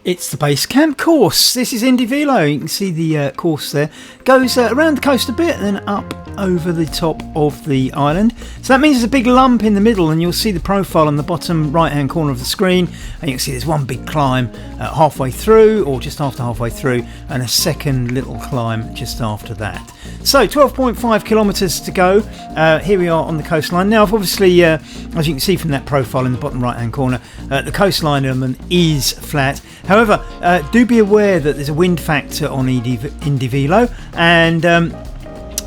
It's the base camp course. This is Indy Velo. You can see the course there. Goes around the coast a bit and then up over the top of the island. So that means there's a big lump in the middle, and you'll see the profile on the bottom right hand corner of the screen, and you can see there's one big climb halfway through, or just after halfway through, and a second little climb just after that. So 12.5 kilometres to go. Here we are on the coastline. Now, obviously, as you can see from that profile in the bottom right hand corner, the coastline element is flat. However, do be aware that there's a wind factor on Indy Velo, and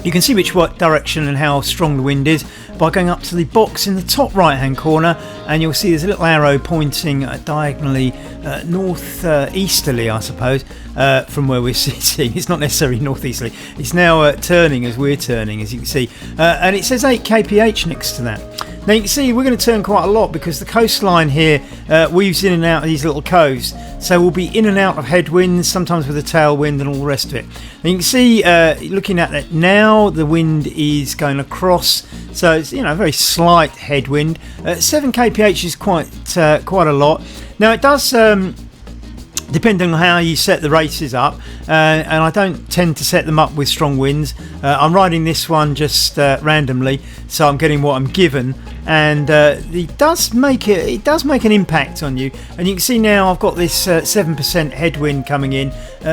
you can see which direction and how strong the wind is by going up to the box in the top right hand corner, and you'll see there's a little arrow pointing diagonally northeasterly, I suppose, from where we're sitting. It's not necessarily northeasterly, it's now turning as we're turning, as you can see, and it says 8 kph next to that. Now you can see we're going to turn quite a lot because the coastline here weaves in and out of these little coves, so we'll be in and out of headwinds, sometimes with a tailwind and all the rest of it. And you can see, looking at that now, the wind is going across, so it's a very slight headwind. 7 kph is quite a lot. Now it does depending on how you set the races up, and I don't tend to set them up with strong winds. I'm riding this one just randomly, so I'm getting what I'm given, and it does make an impact on you. And you can see now I've got this 7% headwind coming in,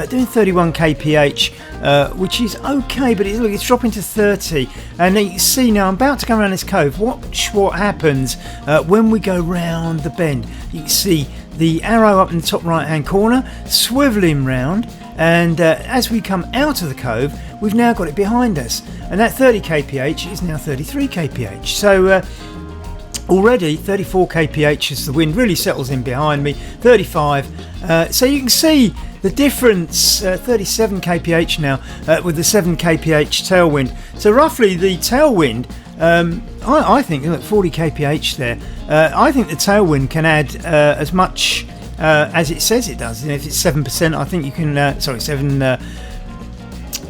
doing 31 kph, which is okay, but it's dropping to 30. And you can see now I'm about to go around this cove. Watch what happens when we go round the bend. You can see the arrow up in the top right hand corner swiveling round, and as we come out of the cove, we've now got it behind us, and that 30 kph is now 33 kph. So already 34 kph as the wind really settles in behind me, 35. So you can see the difference, 37 kph now with the 7 kph tailwind. So roughly the tailwind, I think, look, 40 kph there. I think the tailwind can add as much as it says it does. If it's 7%, I think you can.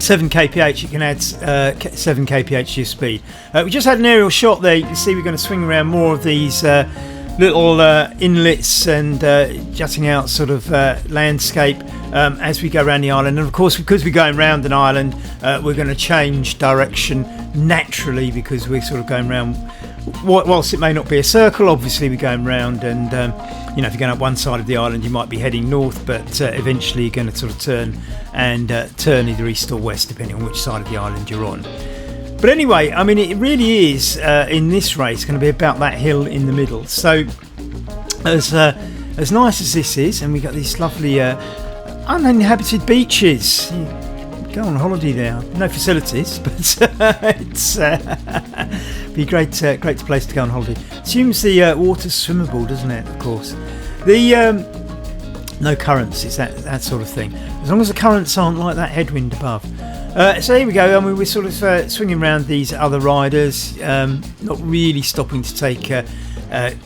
7 kph, you can add 7 kph to your speed. We just had an aerial shot there. You can see we're going to swing around more of these little inlets and jutting out sort of landscape as we go around the island. And of course, because we're going around an island, we're going to change direction naturally, because we're sort of going around, whilst it may not be a circle, obviously we're going round, and if you're going up one side of the island you might be heading north, but eventually you're going to sort of turn either east or west depending on which side of the island you're on. But anyway, I mean, it really is in this race going to be about that hill in the middle. So as nice as this is, and we've got these lovely uninhabited beaches. Go on holiday there. No facilities, but it's be a great place to go on holiday. Assumes the water's swimmable, doesn't it? Of course. The no currents. It's that sort of thing. As long as the currents aren't like that headwind above. So here we go. I mean, we're sort of swinging around these other riders, not really stopping to take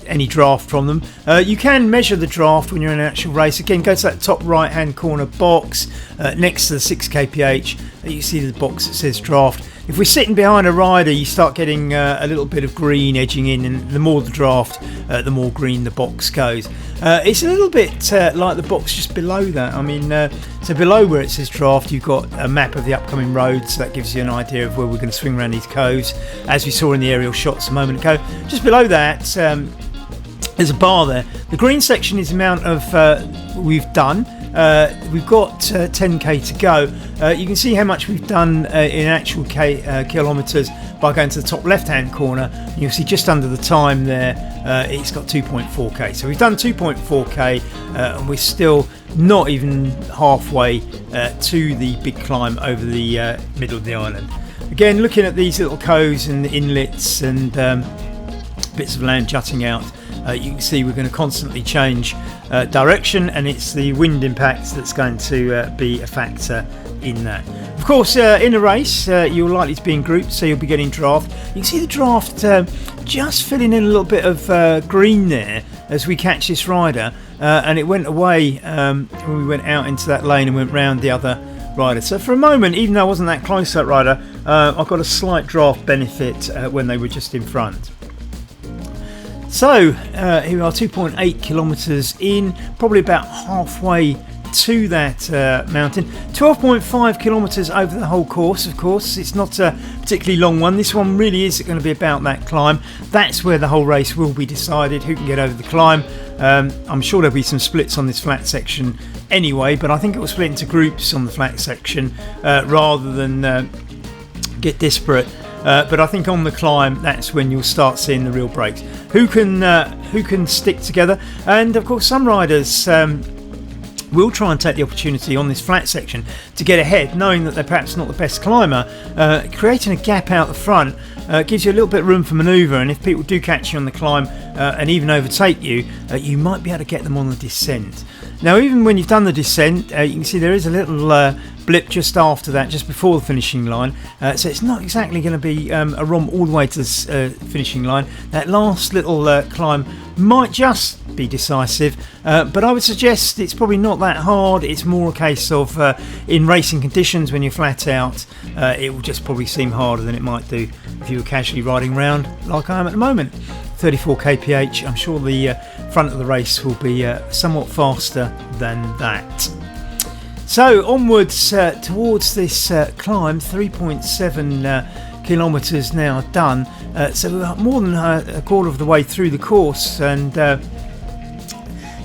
any draft from them. You can measure the draft when you're in an actual race. Again, go to that top right hand corner box next to the 6 kph. You see the box that says draft. If we're sitting behind a rider, you start getting a little bit of green edging in, and the more the draft, the more green the box goes. It's a little bit like the box just below that. I mean, so below where it says draft, you've got a map of the upcoming roads, so that gives you an idea of where we're going to swing around these coves, as we saw in the aerial shots a moment ago. Just below that, there's a bar there. The green section is the amount of we've done. We've got 10k to go. You can see how much we've done in actual kilometres by going to the top left hand corner. You'll see just under the time there, it's got 2.4k. So we've done 2.4k, and we're still not even halfway to the big climb over the middle of the island. Again, looking at these little coves and inlets and bits of land jutting out, you can see we're going to constantly change direction, and it's the wind impacts that's going to be a factor in that. Of course, in a race, you're likely to be in groups, so you'll be getting draft. You can see the draft just filling in a little bit of green there as we catch this rider, and it went away when we went out into that lane and went round the other rider. So for a moment, even though I wasn't that close to that rider, I got a slight draft benefit when they were just in front. So here we are, 2.8 kilometres in, probably about halfway to that mountain. 12.5 kilometres over the whole course. Of course, it's not a particularly long one. This one really is going to be about that climb. That's where the whole race will be decided, who can get over the climb. I'm sure there'll be some splits on this flat section anyway, but I think it will split into groups on the flat section rather than get disparate. But I think on the climb, that's when you'll start seeing the real breaks. Who can stick together? And of course, some riders will try and take the opportunity on this flat section to get ahead, knowing that they're perhaps not the best climber. Creating a gap out the front gives you a little bit of room for manoeuvre, and if people do catch you on the climb and even overtake you, you might be able to get them on the descent. Now, even when you've done the descent, you can see there is a little blip just after that, just before the finishing line. So it's not exactly going to be a romp all the way to the finishing line. That last little climb might just be decisive, but I would suggest it's probably not that hard. It's more a case of in racing conditions, when you're flat out, it will just probably seem harder than it might do if you were casually riding around like I am at the moment. 34 kph. I'm sure the front of the race will be somewhat faster than that. So onwards towards this climb, 3.7 kilometres now done. So we're more than a quarter of the way through the course, and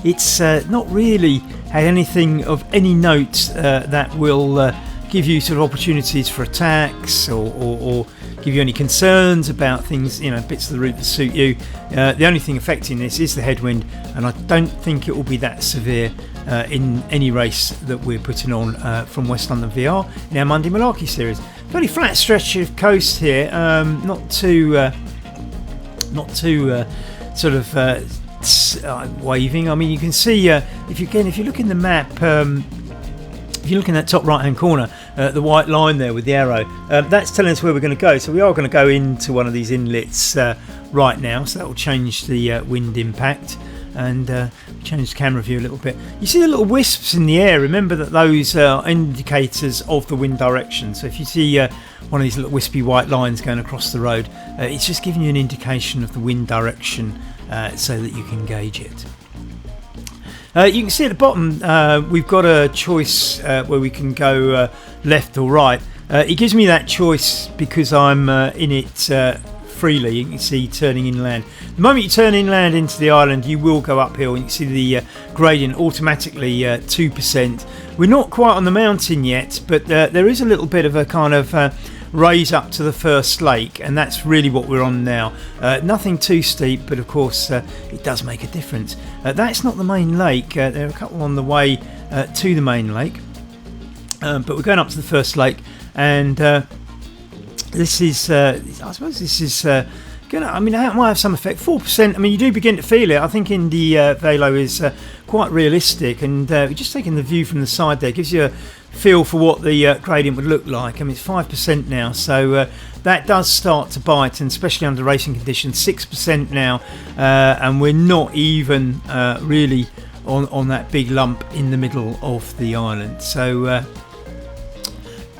it's not really had anything of any note that will give you sort of opportunities for attacks or give you any concerns about things, bits of the route that suit you. The only thing affecting this is the headwind, and I don't think it will be that severe in any race that we're putting on from West London VR in our Monday Malarkey series. Very flat stretch of coast here, not too sort of waving. I mean, you can see if you look in the map. If you look in that top right hand corner, the white line there with the arrow, that's telling us where we're going to go. So we are going to go into one of these inlets right now, so that will change the wind impact and change the camera view a little bit. You see the little wisps in the air. Remember that those are indicators of the wind direction. So if you see one of these little wispy white lines going across the road, it's just giving you an indication of the wind direction so that you can gauge it. You can see at the bottom we've got a choice where we can go left or right. It gives me that choice because I'm in it freely. You can see turning inland. The moment you turn inland into the island, you will go uphill. You can see the gradient automatically 2%. We're not quite on the mountain yet, but there is a little bit of a kind of raise up to the first lake, and that's really what we're on now. Nothing too steep, but of course it does make a difference. That's not the main lake. There are a couple on the way to the main lake, but we're going up to the first lake, and this is I suppose this is gonna, I mean, it might have some effect. 4%, I mean, you do begin to feel it. I think in the Velo is quite realistic, and just taking the view from the side there gives you a feel for what the gradient would look like. I mean, it's 5% now, so that does start to bite, and especially under racing conditions. 6% now, and we're not even really on that big lump in the middle of the island. So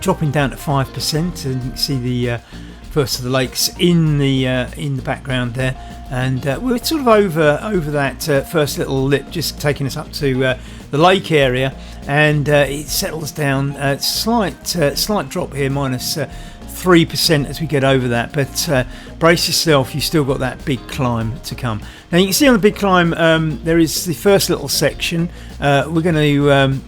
dropping down to 5%, and you can see the first of the lakes in the background there, and we're sort of over that first little lip, just taking us up to the lake area, and it settles down. Slight drop here, minus 3% as we get over that, but brace yourself, you've still got that big climb to come. Now you can see on the big climb there is the first little section. We're going to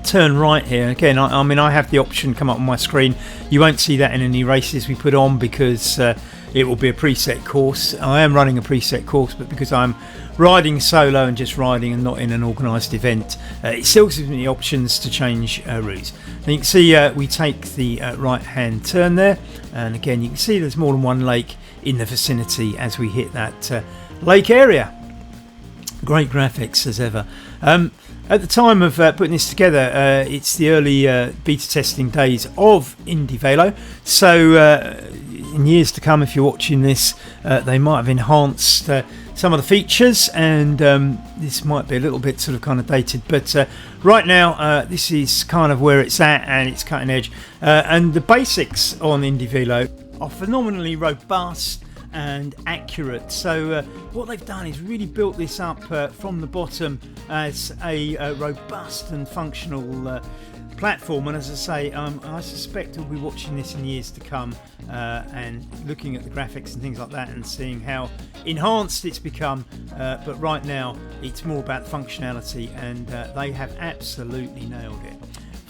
turn right here. Again, I mean, I have the option come up on my screen. You won't see that in any races we put on because it will be a preset course. I am running a preset course, but because I'm riding solo and just riding and not in an organised event, it still gives me the options to change routes. And you can see we take the right hand turn there, and again you can see there's more than one lake in the vicinity as we hit that lake area. Great graphics as ever. At the time of putting this together, it's the early beta testing days of Indy Velo, so in years to come, if you're watching this, they might have enhanced some of the features, and this might be a little bit sort of kind of dated, but right now this is kind of where it's at, and it's cutting edge, and the basics on Indy Velo are phenomenally robust. and accurate. So what they've done is really built this up from the bottom as a robust and functional platform. And as I say, I suspect we'll be watching this in years to come and looking at the graphics and things like that and seeing how enhanced it's become. But right now it's more about functionality, and they have absolutely nailed it.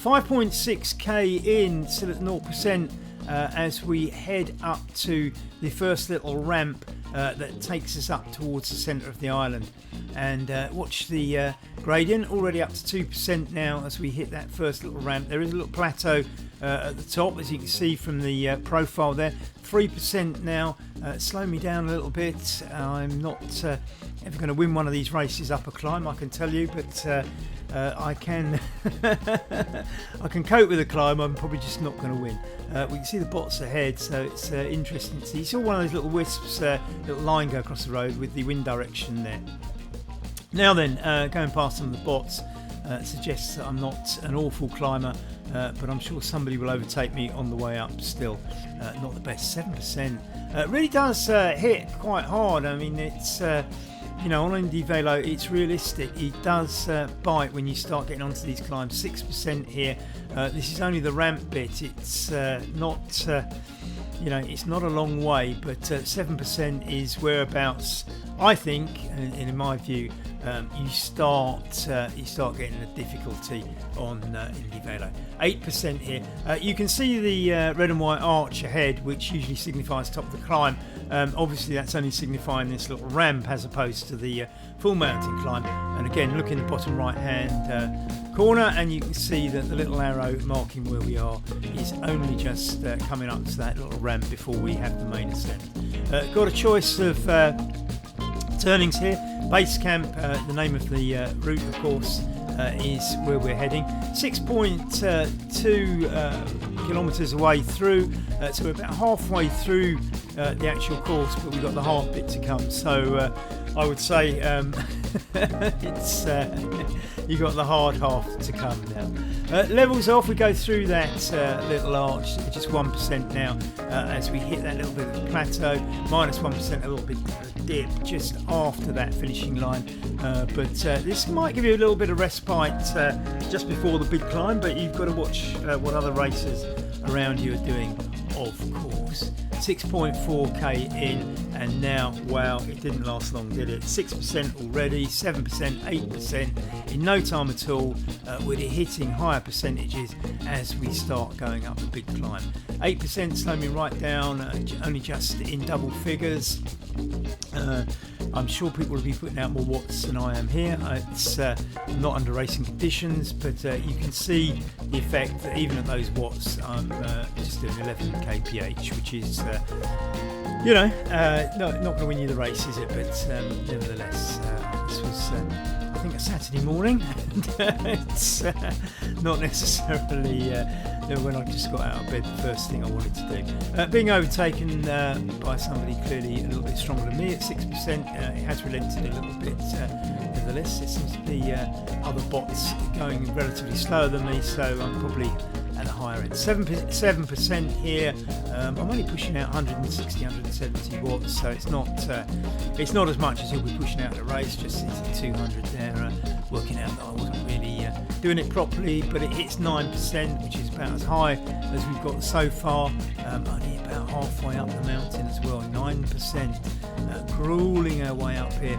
5.6k in, still at 0%, as we head up to the first little ramp that takes us up towards the centre of the island. And watch the gradient, already up to 2% now as we hit that first little ramp. There is a little plateau at the top, as you can see from the profile there. 3% now, slowing me down a little bit. I'm not ever going to win one of these races up a climb, I can tell you, but I can I can cope with the climb. I'm probably just not going to win. We can see the bots ahead, so it's interesting to see. You saw one of those little wisps, little line go across the road with the wind direction there. Now then, going past some of the bots suggests that I'm not an awful climber, but I'm sure somebody will overtake me on the way up still. Not the best, 7%. Really does hit quite hard. I mean, it's you know, on Indy Velo, it's realistic. It does bite when you start getting onto these climbs. 6% here. This is only the ramp bit. It's not, you know, it's not a long way, but 7% is whereabouts. I think, and in my view, you start getting the difficulty on Indy Velo. 8% here. You can see the red and white arch ahead, which usually signifies top of the climb. Obviously that's only signifying this little ramp as opposed to the full mountain climb. And again, look in the bottom right hand corner and you can see that the little arrow marking where we are is only just coming up to that little ramp before we have the main ascent. Got a choice of turnings here. Base camp, the name of the route of course, is where we're heading. 6.2 kilometres away through, so we're about halfway through the actual course, but we've got the hard bit to come. So I would say it's you got the hard half to come now. Levels off, we go through that little arch, just 1% now as we hit that little bit of a plateau, minus 1%, a little bit of a dip just after that finishing line. But this might give you a little bit of respite just before the big climb, but you've got to watch what other racers around you are doing, of course. 6.4k in, and now, wow, it didn't last long, did it? 6% already, 7%, 8%, in no time at all. We're hitting higher percentages as we start going up the big climb. 8% slowing me right down, only just in double figures. I'm sure people will be putting out more watts than I am here. It's not under racing conditions, but you can see the effect that even at those watts, I'm just doing 11 kph, which is, you know, not going to win you the race, is it? But nevertheless, this was, I think, a Saturday morning, and it's not necessarily when I just got out of bed the first thing I wanted to do. Being overtaken by somebody clearly a little bit stronger than me at 6%, it has relented a little bit. Nevertheless, it seems to be other bots going relatively slower than me, so I'm probably at the higher end. 7% here. I'm only pushing out 160, 170 watts, so it's not as much as you'll be pushing out at a race. Just hitting 200 there, working out that I wasn't really doing it properly, but it hits 9%, which is about as high as we've got so far. Only about halfway up the mountain as well. 9%, grueling our way up here.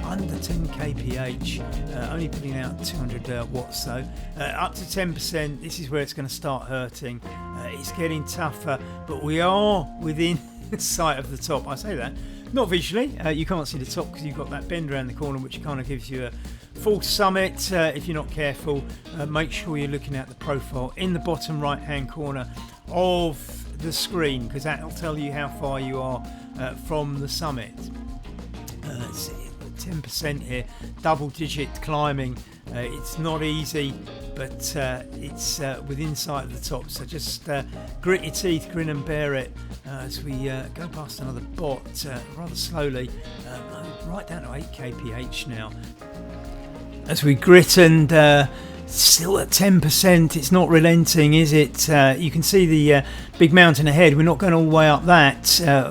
Under 10 kph, only putting out 200 watts though. Up to 10%. This is where it's going to start hurting. It's getting tougher, but we are within sight of the top. I say that not visually, you can't see the top because you've got that bend around the corner which kind of gives you a false summit. If you're not careful, make sure you're looking at the profile in the bottom right hand corner of the screen, because that'll tell you how far you are from the summit. 10% here, double digit climbing. It's not easy, but it's within sight of the top, so just grit your teeth, grin and bear it as we go past another bot rather slowly, right down to 8 kph now. As we grit and Still at 10%. It's not relenting, is it? You can see the big mountain ahead. We're not going all the way up that,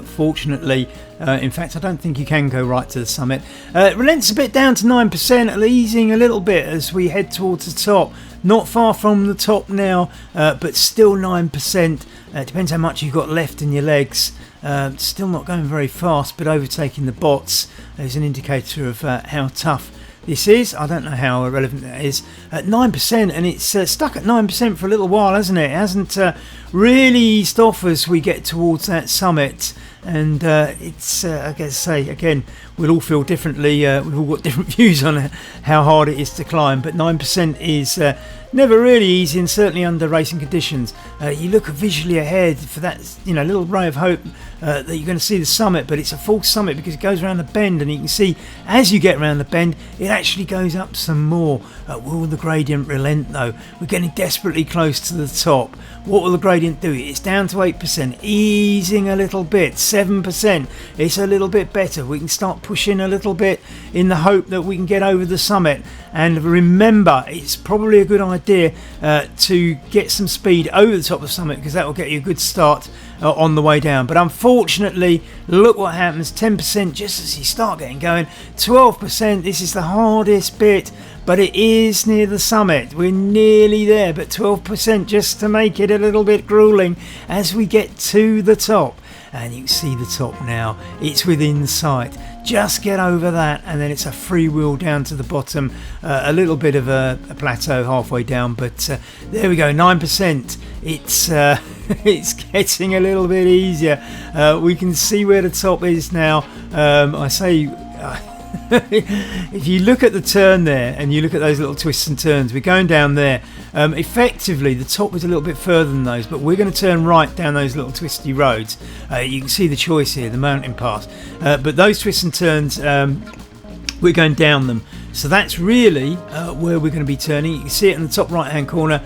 fortunately. In fact, I don't think you can go right to the summit. Relents a bit down to 9%, easing a little bit as we head towards the top. Not far from the top now, but still 9%. Depends how much you've got left in your legs. Still not going very fast, but overtaking the bots is an indicator of how tough this is. I don't know how relevant that is. At 9%, and it's stuck at 9% for a little while, hasn't it? It hasn't really eased off as we get towards that summit. And it's, I guess, say again, we'll all feel differently. We've all got different views on how hard it is to climb, but 9% is never really easy, and certainly under racing conditions. You look visually ahead for that, little ray of hope that you're going to see the summit, but it's a false summit because it goes around the bend, and you can see as you get around the bend, it actually goes up some more. Will the gradient relent though? We're getting desperately close to the top. What will the gradient do? It's down to 8%, easing a little bit. 7%. It's a little bit better. We can start pushing a little bit in the hope that we can get over the summit. And remember, it's probably a good idea to get some speed over the top of the summit, because that will get you a good start on the way down. But unfortunately, look what happens. 10% just as you start getting going. 12%. This is the hardest bit, but it is near the summit. We're nearly there, but 12% just to make it a little bit grueling as we get to the top. And you can see the top now. It's within sight. Just get over that, and then it's a free wheel down to the bottom. A little bit of a plateau halfway down, but there we go. 9%. It's it's getting a little bit easier. We can see where the top is now. I say. If you look at the turn there and you look at those little twists and turns, we're going down there. Effectively, the top was a little bit further than those, but we're going to turn right down those little twisty roads. You can see the choice here, the mountain pass. But those twists and turns, we're going down them. So that's really where we're going to be turning. You can see it in the top right hand corner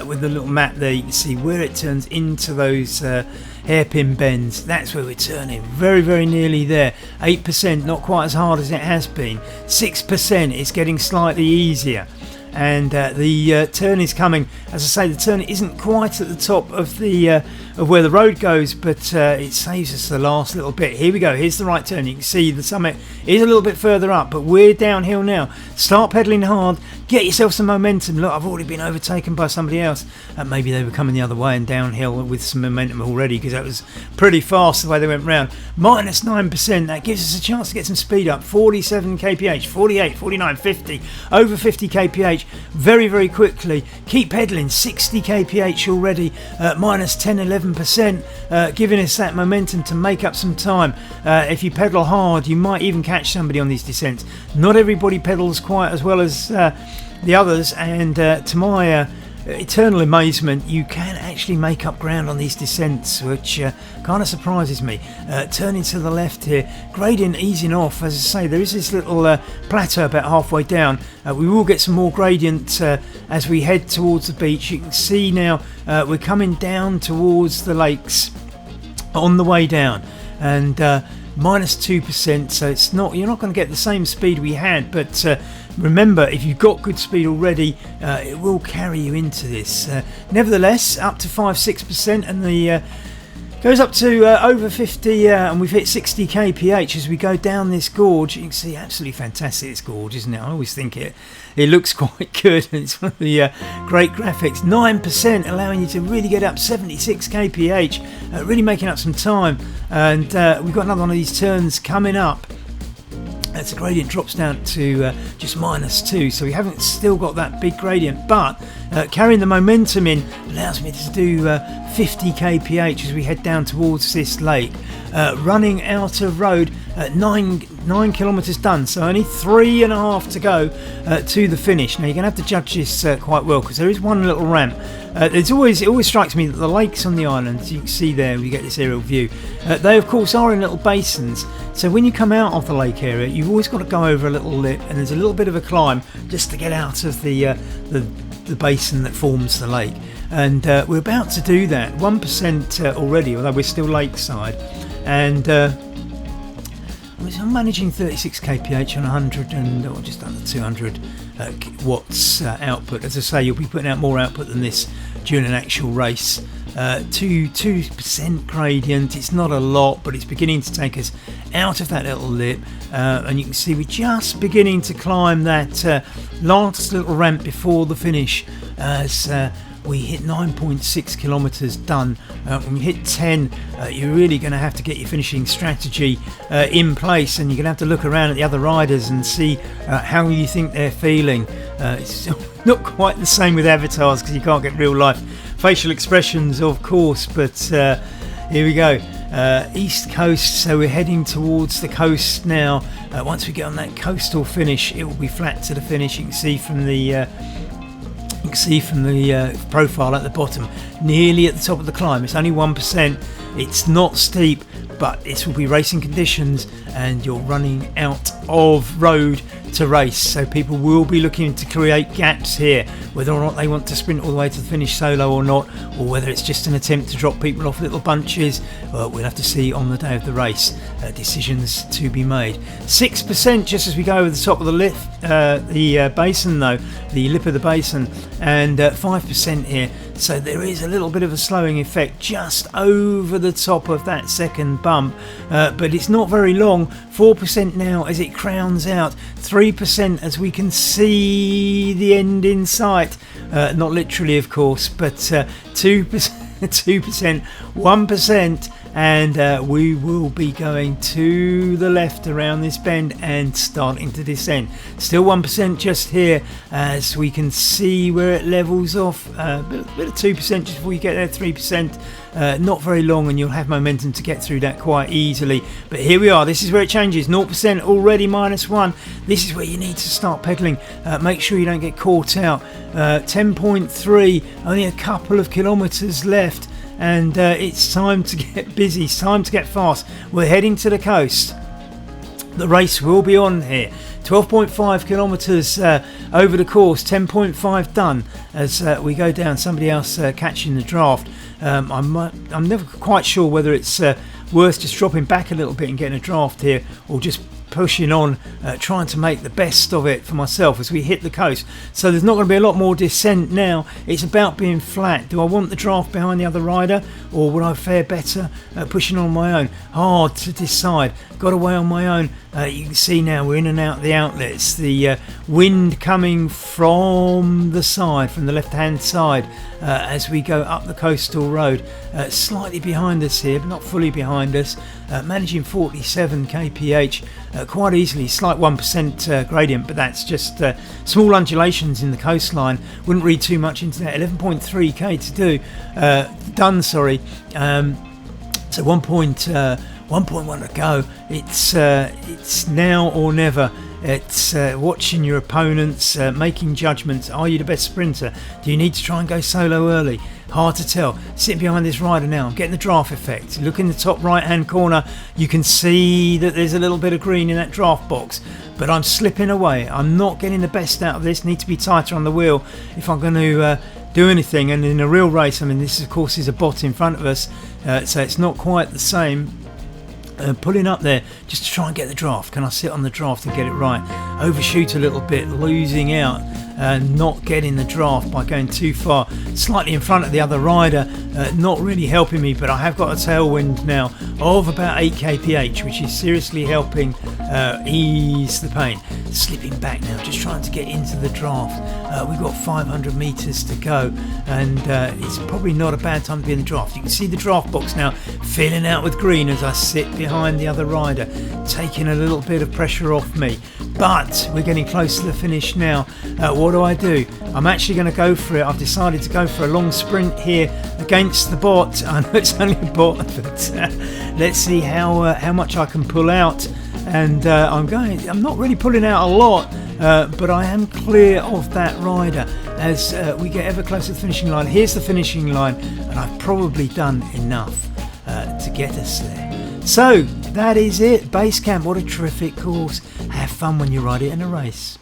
with the little map there. You can see where it turns into those hairpin bends. That's where we're turning. Very, very nearly there. 8%, not quite as hard as it has been. 6%, it's getting slightly easier. And the turn is coming. As I say, the turn isn't quite at the top of the of where the road goes, but it saves us the last little bit. Here we go. Here's the right turn. You can see the summit is a little bit further up, but we're downhill now. Start pedalling hard. Get yourself some momentum. Look, I've already been overtaken by somebody else. Maybe they were coming the other way and downhill with some momentum already, because that was pretty fast the way they went round. Minus 9%. That gives us a chance to get some speed up. 47 kph, 48, 49, 50, over 50 kph. Very, very quickly. Keep pedaling. 60 kph already. Minus 10, 11%, giving us that momentum to make up some time. If you pedal hard, you might even catch somebody on these descents. Not everybody pedals quite as well as the others, and to my eternal amazement, you can actually make up ground on these descents, which kind of surprises me. Turning to the left here, gradient easing off. As I say, there is this little plateau about halfway down. We will get some more gradient as we head towards the beach. You can see now we're coming down towards the lakes on the way down, and minus 2%, so it's not, you're not going to get the same speed we had, but remember, if you've got good speed already, it will carry you into this. Nevertheless, up to 5-6%, and the goes up to over 50, and we've hit 60 kph as we go down this gorge. You can see absolutely fantastic this gorge, isn't it? I always think it looks quite good, and it's one of the great graphics. 9%, allowing you to really get up 76 kph, really making up some time. And we've got another one of these turns coming up. As the gradient drops down to just minus 2, so we haven't still got that big gradient, but carrying the momentum in allows me to do 50 kph as we head down towards this lake. Running out of road, 9 kilometres done, so only 3.5 to go to the finish. Now you're going to have to judge this quite well, because there is one little ramp. It always strikes me that the lakes on the island, you can see there, we get this aerial view, they of course are in little basins, so when you come out of the lake area, you've always got to go over a little lip, and there's a little bit of a climb just to get out of the basin that forms the lake. And we're about to do that. 1% already, although we're still lakeside, and I'm managing 36 kph on 100 and or just under 200 watts output. As I say, you'll be putting out more output than this during an actual race. 2% gradient, it's not a lot, but it's beginning to take us out of that little lip, and you can see we're just beginning to climb that last little ramp before the finish as we hit 9.6 kilometers done. When we hit 10, you're really going to have to get your finishing strategy in place, and you're going to have to look around at the other riders and see how you think they're feeling. It's not quite the same with avatars because you can't get real life facial expressions, of course, but here we go. East Coast, so we're heading towards the coast now. Once we get on that coastal finish, it will be flat to the finish. You can see from the profile at the bottom, nearly at the top of the climb. It's only 1%. It's not steep, but this will be racing conditions, and you're running out of road to race, so people will be looking to create gaps here, whether or not they want to sprint all the way to the finish solo or not, or whether it's just an attempt to drop people off little bunches. We'll have to see on the day of the race. Decisions to be made. 6% just as we go over the top of the basin though, the lip of the basin, and 5% here, so there is a little bit of a slowing effect just over the top of that second bump, but it's not very long. 4% now as it crowns out, 3% as we can see the end in sight, not literally of course, but 2%, 1%, and we will be going to the left around this bend and starting to descend. Still 1% just here as we can see where it levels off. A bit of 2% just before you get there, 3%. Not very long, and you'll have momentum to get through that quite easily. But here we are. This is where it changes. 0% already, -1. This is where you need to start pedaling. Make sure you don't get caught out. 10.3, only a couple of kilometers left, and it's time to get busy. It's time to get fast. We're heading to the coast. The race will be on here. 12.5 kilometres over the course, 10.5 done as we go down. Somebody else catching the draft. I'm never quite sure whether it's worth just dropping back a little bit and getting a draft here, or just pushing on, trying to make the best of it for myself as we hit the coast. So there's not going to be a lot more descent now. It's about being flat. Do I want the draft behind the other rider, or would I fare better pushing on my own? Hard to decide. Got away on my own. You can see now we're in and out the outlets. The wind coming from the side, from the left hand side, as we go up the coastal road. Slightly behind us here, but not fully behind us. Managing 47 kph quite easily. Slight 1% gradient, but that's just small undulations in the coastline. Wouldn't read too much into that. 11.3k to do. Done, sorry. So 1.1 to go. It's now or never. It's watching your opponents, making judgments. Are you the best sprinter? Do you need to try and go solo early? Hard to tell. Sitting behind this rider now, I'm getting the draft effect. Look in the top right hand corner, you can see that there's a little bit of green in that draft box, but I'm slipping away. I'm not getting the best out of this. Need to be tighter on the wheel if I'm going to do anything. And in a real race, I mean, this of course is a bot in front of us, so it's not quite the same. Pulling up there just to try and get the draft. Can I sit on the draft and get it right? Overshoot a little bit, losing out, not getting the draft by going too far. Slightly in front of the other rider, not really helping me, but I have got a tailwind now of about 8 kph, which is seriously helping ease the pain. Slipping back now, just trying to get into the draft. We've got 500 metres to go, and it's probably not a bad time to be in the draft. You can see the draft box now filling out with green as I sit behind the other rider, taking a little bit of pressure off me. But we're getting close to the finish now. What do? I'm actually going to go for it. I've decided to go for a long sprint here against the bot. I know it's only a bot, but let's see how much I can pull out. And I'm not really pulling out a lot, but I am clear of that rider as we get ever closer to the finishing line. Here's the finishing line, and I've probably done enough to get us there. So that is it. Base camp, what a terrific course. Have fun when you ride it in a race.